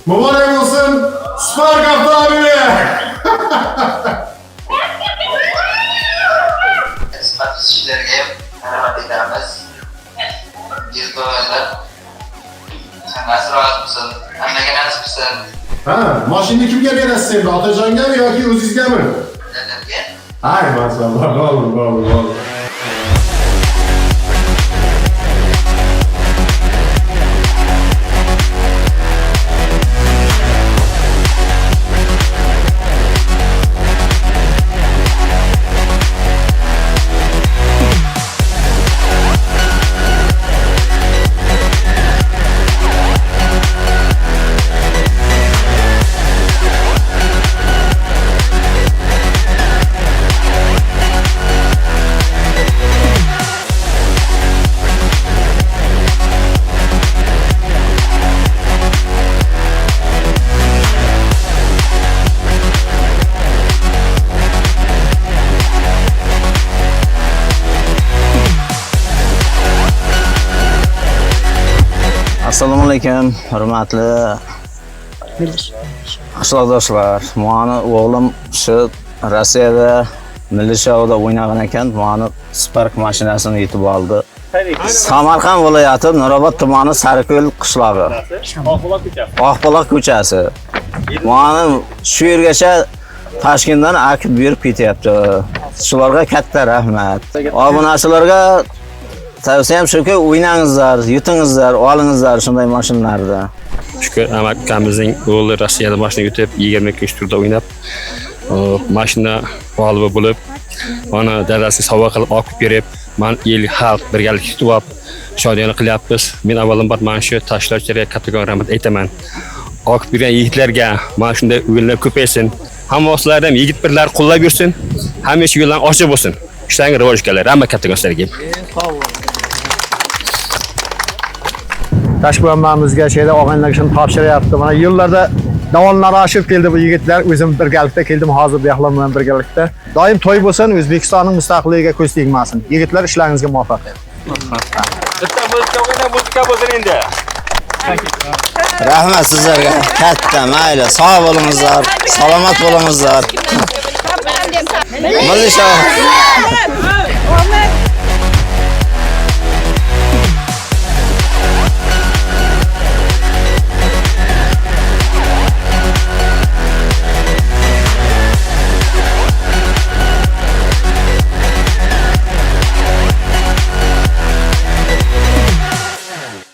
Mübarek olsun Spark avtomobili. Xizmat ishchilariga rahmat aytamiz. Yurtdoshlar sanasi rozimisin, hammaga nasib qilsin. Ha, mashinani kimga berasiz endi? Otajongami yoki o'zingizgami? Dadamga. Hay, masallah. Bo'ldi. Assalomu alaykum, hurmatli qishloqdoshlar. Meni o'g'lim shu Rossiyada milliy shouda o'ynagan ekan, meni Spark mashinasini yetib oldi. Samarqand viloyati Nurobod tumani Sariko'l qishlog'i. Oqbuloq ko'chasi. Meni shu yergacha Toshkentdan akib berib ketyapti. Shularga katta rahmat. Obunachilarga tavsiyam shuki, o'ynangizlar, yutingizlar, olingizlar shunday mashinalarda. Shukur akamizning o'g'li Rossiyada mashina yutib, 22 turda o'ynab, mashina g'olibi bo'lib, mana dadasi sovg'a qilib olib berib, men el xalq birgalikda tutib olib, shodiyona qilyapmiz. Men avvalambor mana shu tashlovchilarga kattakon rahmat aytaman. Olib bergan yigitlarga mana shunday o'yinlar ko'paysin. Hamma ham yigit birlar qo'llab yursin. Hamisha yo'llar ochiq bo'lsin. Ishlaring rivoj kelar. Hamma kattakon sizlarga. Tashbuyamamizga şeyde og'aynilar uchun topshiryapti. Mana yillarda davonlar oshib keldi bu yigitlar. O'zim birgalikda keldim, hozir bu yoqlar bilan birgalikda. Doim to'y bo'lsin, O'zbekistonning mustaqilligiga ko'z tegmasin. Yigitlar ishlaringizga muvaffaqiyat. Bitta muzika bo'lsin endi. Rahmat sizlarga. Katta, mayli, sog' bo'lingizlar, salomat bo'lingizlar. Milliy shou